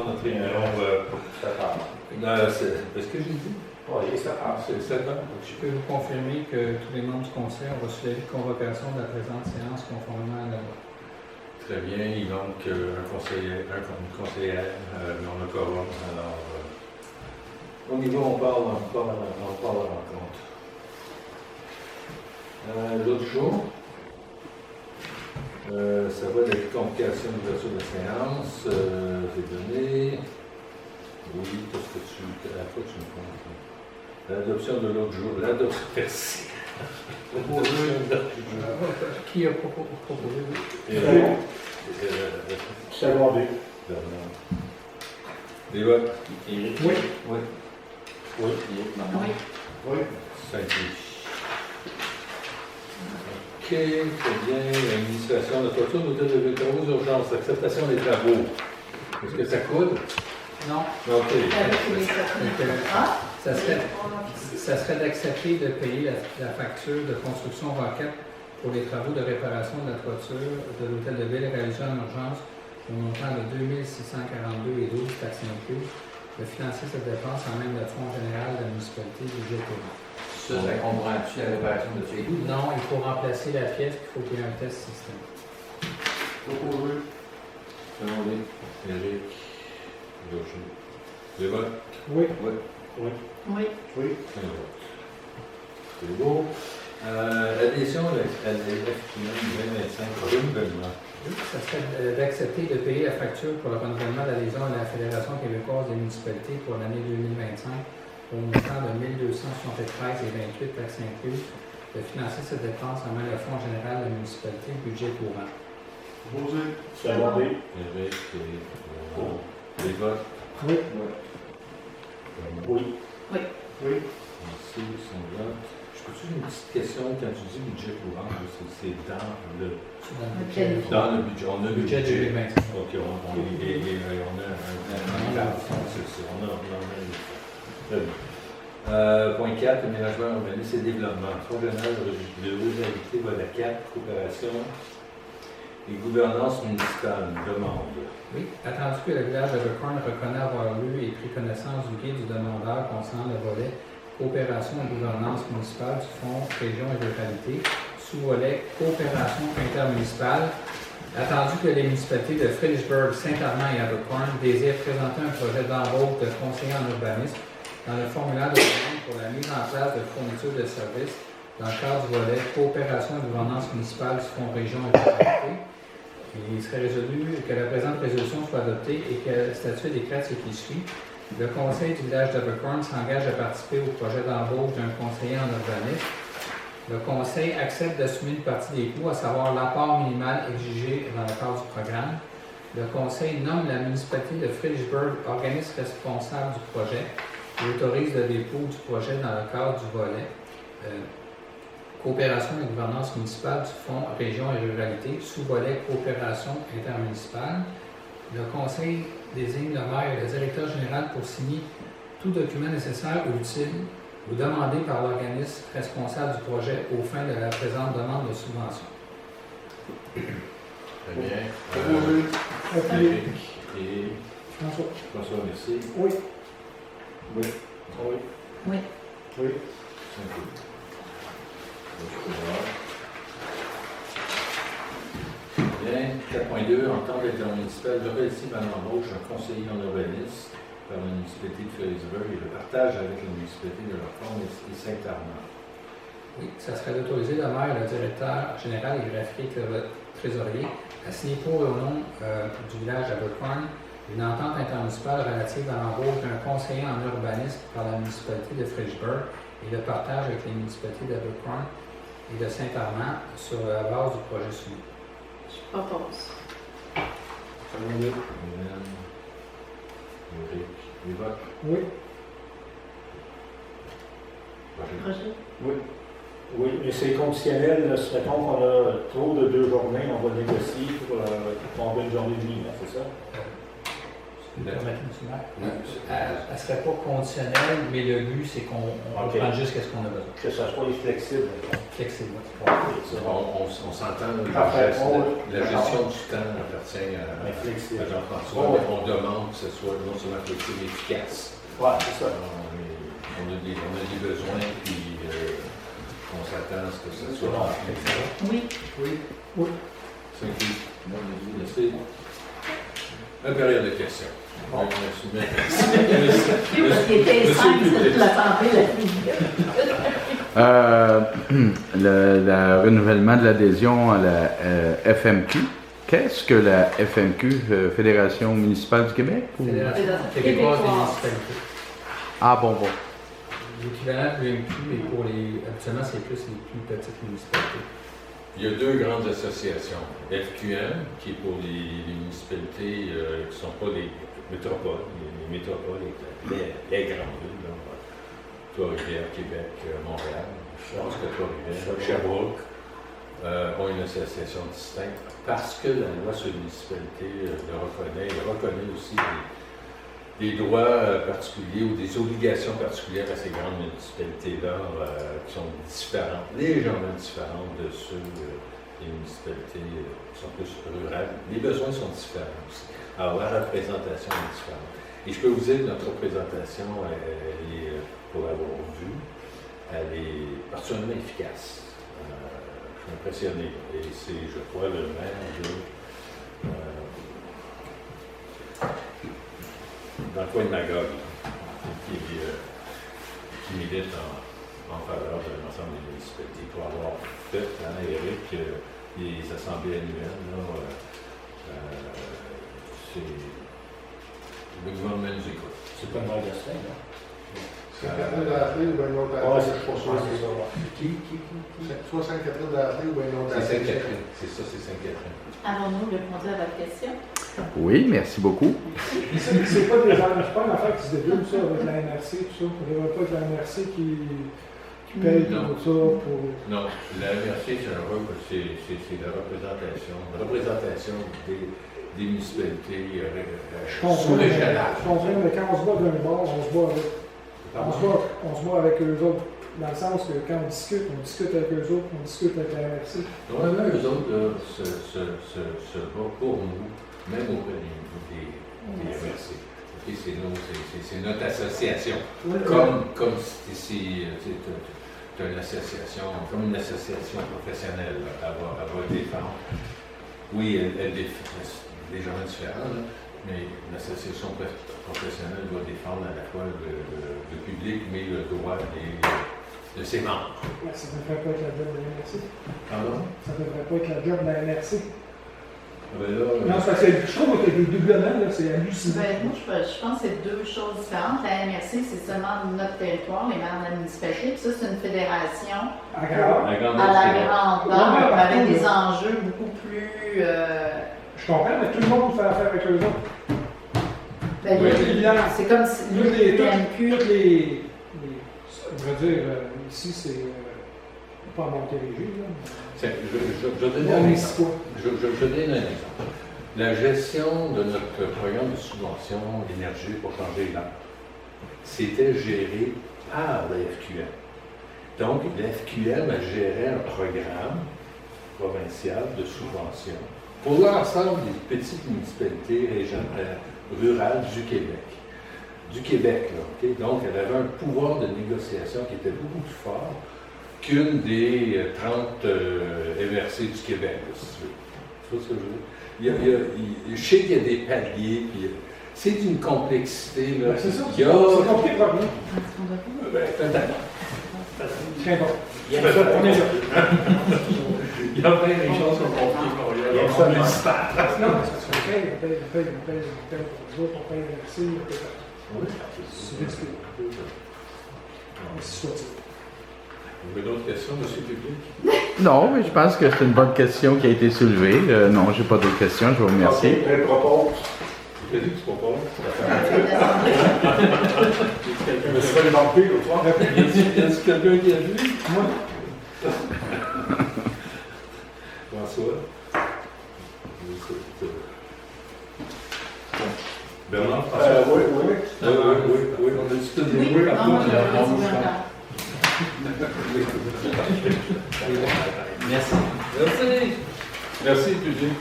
Notre réunion Ça passe. est-ce que j'ai dit? Oui, ça passe. C'est 7 ans. Je peux vous confirmer que tous les membres du conseil ont reçu l'avis de convocation de la présente séance conformément à la loi. Très bien. Il manque un conseiller, une conseillère, mais on a quorum. Alors, au niveau, on parle à la rencontre. L'autre jour, ça va être convocation d'ouverture de séance. J'ai donné. Oui, qu'est-ce que à quoi tu me comptes? L'adoption de l'autre jour. L'adoption. Merci. Qui a proposé? Secondé. Les votes? Éric? Oui. Oui. Oui. Oui. Oui. 5. OK, très bien. L'administration de toiture, hôtel de ville, travaux d'urgence, acceptation des travaux. Est-ce que ça coûte? Non. OK. Ah, Ça serait d'accepter de payer la facture de construction Roquette pour les travaux de réparation de la toiture de l'hôtel de ville réalisés en urgence au montant de 2642 et 12 taxes incluses, de financer cette dépense en même le Fonds général de la municipalité du GTO. Ça comprend-tu la réparation de ces coûts? Non, il faut remplacer la pièce, il faut qu'il y ait un test système. Proposé. Demandé. Éric. Gaucher. Les votes? Oui. Oui. Oui. oui. Oui. Un vote. C'est beau. Adhésion à l'FQM 2025 renouvellement. Ça serait d'accepter de payer la facture pour le renouvellement d'adhésion à la Fédération québécoise des municipalités pour l'année 2025 au montant de 1273 et 28 taxes incluses, de financer cette dépense en main le Fonds général de la municipalité budget courant. Proposé. Secondé. Éric et les votes? Oui. Oui. Oui. Oui. Merci, son vote. Je peux-tu une petite question quand tu dis budget courant? C'est dans le Quel- dans le budget. On a le Budget budget. 2025. OK, on a un c'est ça. On a très bien. Point 4, aménagement urbanisme et développement. Fonds général de ruralité, volet 4, coopération et gouvernance municipale. Demande. Oui, attendu que le village de Buckhorn reconnaît avoir lu et pris connaissance du guide du demandeur concernant le volet coopération et gouvernance municipale du Fonds région et ruralité, sous-volet coopération intermunicipale, attendu que les municipalités de Fredericksburg, Saint-Armand et Abercorn désirent présenter un projet d'embauche de conseiller en urbanisme dans le formulaire de demande pour la mise en place de fournitures de services dans le cadre du volet coopération et gouvernance municipale du Fonds région et ruralité. Il serait résolu que la présente résolution soit adoptée et que le statut décrète ce qui suit. Le conseil du village d'Abercorn s'engage à participer au projet d'embauche d'un conseiller en urbanisme. Le conseil accepte d'assumer une partie des coûts, à savoir l'apport minimal exigé dans le cadre du programme. Le conseil nomme la municipalité de Fredericksburg organisme responsable du projet et autorise le dépôt du projet dans le cadre du volet coopération et gouvernance municipale du Fonds région et ruralité, sous-volet coopération intermunicipale. Le conseil désigne le maire et le directeur général pour signer tout document nécessaire ou utile ou demandé par l'organisme responsable du projet aux fins de la présente demande de subvention. Très bien. Proposé. Éric et François. François, merci. Oui. Oui. Oui. Oui. Oui. 5. Bien. 4.2. Entente intermunicipale relative à l'embauche d'un conseiller en urbanisme par la municipalité de Fredericksburg et le partage avec la municipalité de leur fonds et Saint-Armand. Oui, ça serait d'autoriser le maire, le directeur général et graphique le trésorier à signer pour et au nom du village d'Abercorn une entente intermunicipale relative à l'embauche d'un conseiller en urbanisme par la municipalité de Fredericksburg et le partage avec les municipalités d'Abercorn et de Saint-Armand sur la base du projet soumis. Je propose. Secondé. Hélène. Éric. Les votes? Oui. Projet. Oui. Oui, et c'est conditionnel, là, si mettons qu'on a trop de 2 journées, on va négocier pour tomber une journée et demie, là, c'est ça? Vous permettez, M. Maire? Oui. Elle ne serait pas conditionnelle, mais le but, c'est qu'on Ok. prenne juste ce qu'on a besoin. Que ça soit flexible. Flexible. On s'entend, Parfait. la gestion du temps appartient Mais à flexible. Jean-François. Ouais. On demande que ce soit non seulement flexible, mais efficace. Ouais, c'est ça. On a des besoins, puis on s'attend à ce que ce soit rempli. Oui. Oui. Thank you. Merci. La période de questions. Bon. Merci. Parce qu'il était Monsieur simple, le public. c'est l'Assemblée la Le renouvellement de l'adhésion à la FMQ. Qu'est-ce que la FMQ, Fédération municipale du Québec? ou- Fédération Fédération québécoise des québécoise. municipalités. Ah bon. L'équivalent de l'UMQ est pour les. Habituellement, c'est plus les plus petites municipalités. Il y a deux grandes associations. FQM, qui est pour les municipalités qui ne sont pas des métropoles, les métropoles, les grandes villes, là, Trois-Rivières, Québec, Montréal. Je pense que Trois-Rivières, Sherbrooke ont une association distincte parce que la loi sur les municipalités le reconnaît. Elle reconnaît aussi des droits particuliers ou des obligations particulières à ces grandes municipalités-là qui sont différentes, légèrement différentes de ceux des municipalités qui sont plus rurales. Les besoins sont différents aussi. Alors, la représentation est différente. Et je peux vous dire que notre représentation, elle est, pour l'avoir vue, elle est particulièrement efficace. Je suis impressionné. Et c'est, je crois, le maire dans le coin de Magog, qui milite en faveur de l'ensemble des municipalités pour avoir fait, Eric, les assemblées annuelles. Le gouvernement nous écoute. C'est pas une vraie question, là. C'est Catherine d'Arthé ou bien une autre Ouais, adresse? c'est pour ça, c'est ça. Ouais. Soit Sainte-Catherine d'Arthé ou bien une autre C'est adresse? Sainte-Catherine, c'est ça, c'est Sainte-Catherine. Avons-nous répondu à votre question? Oui, merci beaucoup. C'est pas une affaire qui se développe ça avec la MRC, tout ça. Il ne devrait pas être la MRC qui paye Non. tout ça pour. Non, la MRC, c'est la représentation des municipalités Je comprends. sous-régionales. Je comprends, mais quand on se bat d'un bord, on se bat avec. On se bat avec eux autres. Dans le sens que quand on discute avec eux autres, on discute avec la MRC. Normalement, eux autres là, se battent pour nous, même auprès des MRC. Ok, c'est notre association. Comme si c'est une association, comme une association professionnelle, là, elle va défendre. Oui, elle défend, c'est légèrement différent, là, mais l'association professionnelle doit défendre à la fois le public, mais le droit de ses membres. Ouais, ça ne devrait pas être la job de la MRC. Pardon? Ça ne devrait pas être la job de la MRC. Ah ben là, Non, c'est parce que je trouve que les doublements, là, c'est hallucinant. Ben, moi, je pense que c'est deux choses différentes. La MRC, c'est seulement notre territoire, les membres de la municipalité. Puis ça, c'est une fédération Agréable. la grande à la différence. grandeur, Ouais, mais avec partout, des là. enjeux beaucoup plus. Je comprends, mais tout le monde fait affaire avec eux autres. Ben, Oui. c'est comme si Toutes les- l'UMQ. Toutes les. Je veux dire, ici, c'est. Pas à Montérégie, là. Je donne un On est exemple. quoi? Je donne un exemple. La gestion de notre programme de subvention d'énergie pour changer l'air, c'était géré par la FQM. Donc, la FQM a géré un programme provincial de subvention pour l'ensemble des petites municipalités rurales du Québec. Du Québec, là, ok? Donc, elle avait un pouvoir de négociation qui était beaucoup plus fort qu'une des 30 MRC du Québec, là, si tu veux. Tu vois ce que je veux dire? Je sais qu'il y a des paliers, puis c'est d'une complexité. Là, Ben, c'est ça. Il y a. C'est compliqué pour rien. Ben, totalement. Très bon. Il y a ça, on est là. Il y a bien des choses qu'on complique. Il y a ça, municipal. Non, parce qu'on paye pour les autres, on paye la MRC, on paye partout. C'est ridicule. Ainsi soit-il. Vous avez d'autres questions, monsieur le public? Non, mais je pense que c'est une bonne question qui a été soulevée. Non, j'ai pas d'autres questions. Je vous remercie. Ok, elle propose. Qu'est-ce que tu proposes? Je me suis fait demander l'autre fois. Y a-t-il quelqu'un qui a vu? Moi, François? Bernard, François? Oui. Oui, on a dit tout des Oui, oui, non, par moi, contre, je on a le bon dis choix. encore. Merci. Merci, Eugène.